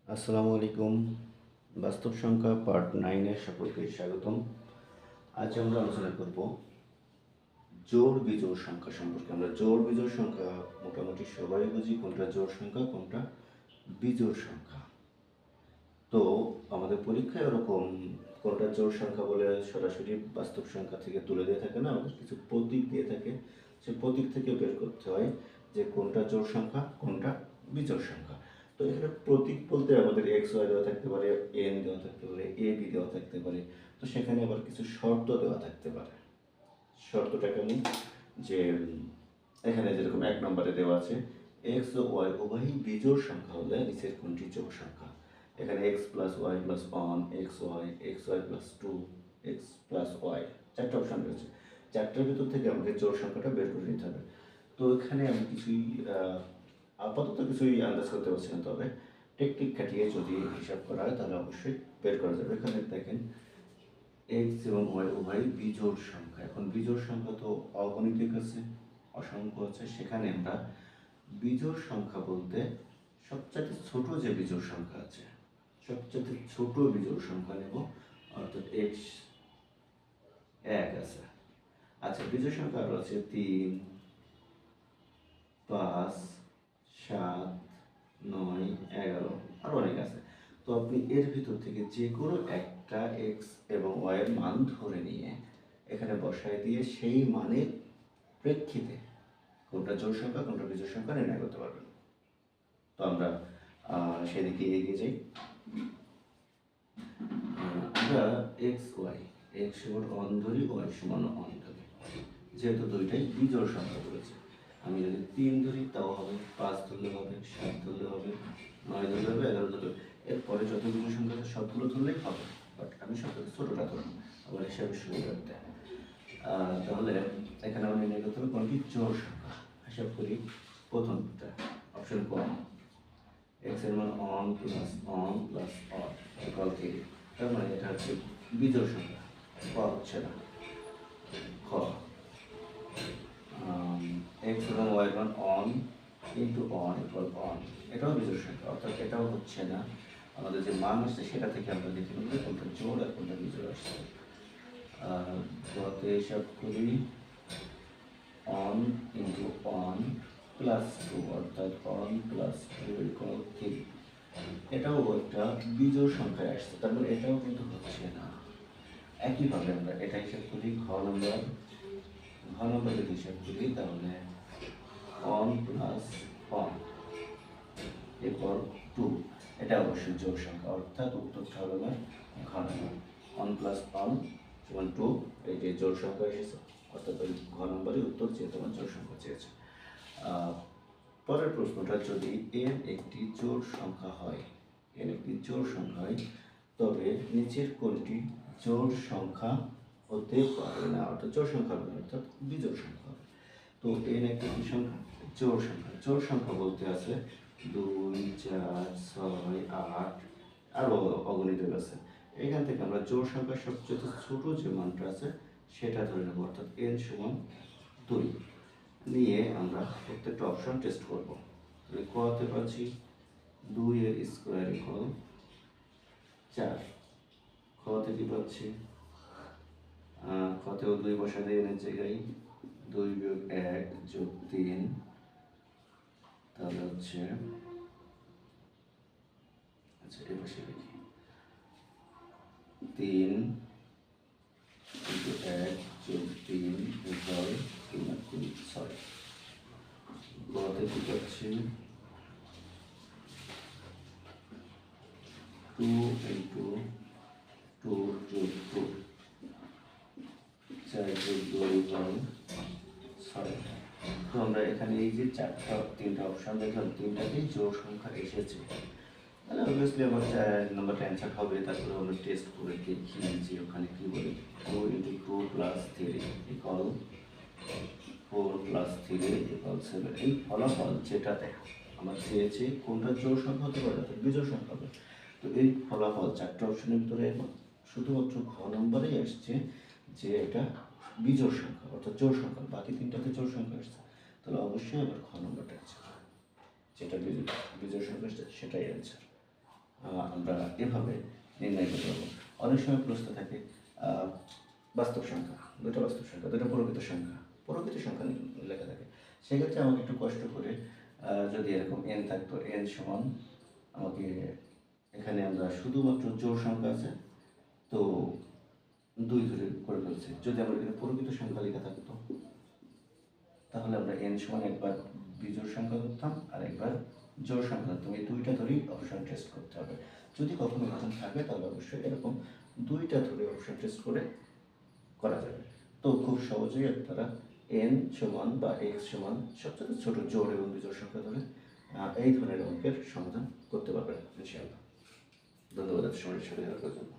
আসসালামু আলাইকুম। বাস্তব সংখ্যা পার্ট 9-এর সকলকে স্বাগতম। আজ আমরা আলোচনা করব জোড় বিজোড় সংখ্যা সম্পর্কে। আমরা জোড় বিজোড় সংখ্যা মোটামুটি সবাই বুঝি, কোনটা জোড় সংখ্যা কোনটা বিজোড় সংখ্যা। তো আমাদের পরীক্ষায় ওরকম কোনটা জোড় সংখ্যা বলে সরাসরি বাস্তব সংখ্যা থেকে তুলে দিয়ে থাকে না, আমাদের কিছু প্রতীক দিয়ে থাকে। সে প্রতীক থেকে বের করতে হয় যে কোনটা জোড় সংখ্যা কোনটা বিজোড় সংখ্যা। তো এখানে প্রতীক বলতে আমাদের এক্স ওয়াই দেওয়া থাকতে পারে, এন দেওয়া থাকতে পারে, এ বি দেওয়া থাকতে পারে। তো সেখানে আবার কিছু শর্ত দেওয়া থাকতে পারে। শর্তটা কেমন? যে এখানে যেরকম 1 নম্বরে দেওয়া আছে এক্স ও ওয়াই উভয়ই বিজোড় সংখ্যা হলে নিচের কোনটি জোড় সংখ্যা। এখানে x plus y plus one, x y plus two, x plus y, চারটা অপশন রয়েছে। চারটার ভিতর থেকে আমাদের জোড় সংখ্যাটা বের করে নিতে হবে। তো এখানে আমি কিছুই আপাতত কিছুই আন্দাজ করতে পারছি না, তবে টেকনিক খাটিয়ে যদি হিসাব করা হয় তাহলে অবশ্যই বের করা যাবে। এখানে দেখেন এক্স এবং ওয়াই উভয় বিজোড় সংখ্যা। এখন বিজোড় সংখ্যা তো অগণিতিক আছে, অসংখ্য আছে। সেখানে আমরা বিজোড় সংখ্যা বলতে সবচেয়ে ছোট যে বিজোড় সংখ্যা আছে, সবচেয়ে ছোট বিজোড় সংখ্যা নেব, অর্থাৎ এক্স এক আছে। আচ্ছা, বিজোড় সংখ্যা আরও আছে 3, 5, 7, 9, 11, আরও অনেক আছে। তো আপনি এর ভিতর থেকে যে কোনো একটা এক্স এবং ওয়াইয়ের মান ধরে নিয়ে এখানে বসায় দিয়ে সেই মানের প্রেক্ষিতে কোনটা জোড় সংখ্যা কোনটা বিজোড় সংখ্যা নির্ণয় করতে পারবেন। তো আমরা সেদিকে এগিয়ে যাই। আমরা এক্স ওয়াই, এক্স সমান অন ধরি, ওয়াই সমান অন ধরি। যেহেতু দুইটাই বিজোড় সংখ্যা বলেছে, আমি যদি 3 ধরি তাও হবে, 5 ধরলে হবে, 7 ধরলে হবে, 9 ধরলে হবে, 11 ধরলে হবে। এরপরে যত বিজোড় সংখ্যা আছে সবগুলো ধরলেই হবে, বাট আমি সবথেকে ছোটোটা ধরবো আবার হিসাবে সুবিধার্থে। তাহলে এখানে আমরা নির্ণয় করতে হবে কোনটি জোড় সংখ্যা। হিসাব করি প্রথমটা, অপশন ক, এক্স এর মান অন প্লাস অন ইকুয়াল 3। তার মানে এটা হচ্ছে বিজোড় সংখ্যা। ক হচ্ছে না। খ, এক্স এবং ওয়াই মান on into on equal on, এটাও বিজোড় সংখ্যা, অর্থাৎ এটাও হচ্ছে না। আমাদের যে মান আসছে সেটা থেকে আমরা দেখে নেব কোনটা জোড় আর কোনটা বিজোড় আসছে। গতে হিসাব করি n into n plus two, অর্থাৎ অন প্লাস টু ইকুয়াল 3। এটাও একটা বিজোড় সংখ্যায় আসছে, তার মানে এটাও কিন্তু হচ্ছে না। একইভাবে আমরা এটা হিসাব করি ঘ নম্বর যদি হিসাব করি তাহলে অন প্লাস অন ইকুয়াল 2, এটা অবশ্যই জোড় সংখ্যা, অর্থাৎ উত্তরটা হলো না ঘ নম্বর। অন প্লাস অন সমান 2, এই যে জোড় সংখ্যা এসেছে, অর্থাৎ ওই ঘ নম্বরই উত্তর, যেহেতু আমার জোড় সংখ্যা চেয়েছে। পরের প্রশ্নটা, যদি n একটি জোড় সংখ্যা হয়, n একটি জোড় সংখ্যা হয়, তবে নিচের কোনটি জোড় সংখ্যা হতে পারে না, অর্থাৎ জোড় সংখ্যা হবে, অর্থাৎ বিজোড় সংখ্যা হবে। তো n একটি কি সংখ্যা? জোড় সংখ্যা। জোড় সংখ্যা বলতে আছে 2, 4, 6, 8, আরও অগণিত আছে। এখান থেকে আমরা জোড় সংখ্যার সবচেয়ে ছোট যে মানটা আছে সেটা ধরে নেব, অর্থাৎ n সমান 2 নিয়ে আমরা প্রত্যেকটা অপশন টেস্ট করব। তাহলে ক হতে পাচ্ছি 2 এর স্কোয়ার ইকুয়াল 4। খ থেকে পাচ্ছি খতেও 2 বসা দিয়ে এনের জায়গায় 2 বিয়োগ 1 যোগ 3, তাহলে হচ্ছে, আচ্ছা এ পাশে লিখি 3 ইন্টু 1 যোগ 3 ইকুয়াল 3 আর 3 6। গ থেকে পাচ্ছি 2 ইন্টু 2 যোগ 2, 4 যোগ 2 ইকুয়াল 6। তো আমরা এখানে এই যে তিনটা অপশন দেখলাম, তিনটাতেই জোড় সংখ্যা এসেছে, তাহলে অবভিয়াসলি আমার 4 নম্বরটা অ্যান্সার হবে। তারপরে আমরা টেস্ট করে দেখি যে ওখানে কী বলে। 2 into 2 plus 3 equal 4 plus 3 equal 7। এই ফলাফল যেটাতে আমার চেয়েছে কোনটা জোড় সংখ্যা হতে পারে, অর্থাৎ বিজোড় সংখ্যা হবে। তো এই ফলাফল চারটা অপশনের ভিতরে শুধুমাত্র ঘ নম্বরেই আসছে যে এটা বিজোড় সংখ্যা, অর্থাৎ জোড় সংখ্যা। বাকি তিনটাতে জোড় সংখ্যা আসছে, তাহলে অবশ্যই আবার ঘ নম্বরটা আছে, যেটা বিজোড় সংখ্যা আসছে সেটাই অ্যান্সার। আমরা এভাবে নির্ণয় করতে পারবো। অনেক সময় প্রশ্ন থাকে বাস্তব সংখ্যা, দুটো বাস্তব সংখ্যা, দুটো প্রকৃত সংখ্যা, প্রকৃত সংখ্যা লেখা থাকে। সেক্ষেত্রে আমাকে একটু কষ্ট করে যদি এরকম এন থাকতো, এন সমান আমাকে এখানে আমরা শুধুমাত্র জোড় সংখ্যা আছে তো 2 ধরে করে ফেলছি। যদি আমরা এখানে প্রকৃত সংখ্যা লেখা থাকতো তাহলে আমরা এন সমান একবার বিজোড় সংখ্যা ধরতাম আর একবার জোড় সংখ্যা ধরতাম। এই দুইটা ধরেই অপশন টেস্ট করতে হবে। যদি কখনো এরকম থাকে তাহলে অবশ্যই এরকম দুইটা ধরে অপশন টেস্ট করা যাবে। তো খুব সহজেই আপনারা এন সমান বা এক্স সমান সবচেয়ে ছোট জোড় এবং বিজোড় সংখ্যা ধরে এই ধরনের অঙ্কের সমাধান করতে পারবেন ইনশাআল্লাহ। ধন্যবাদ সময় সাথে দেওয়ার জন্য।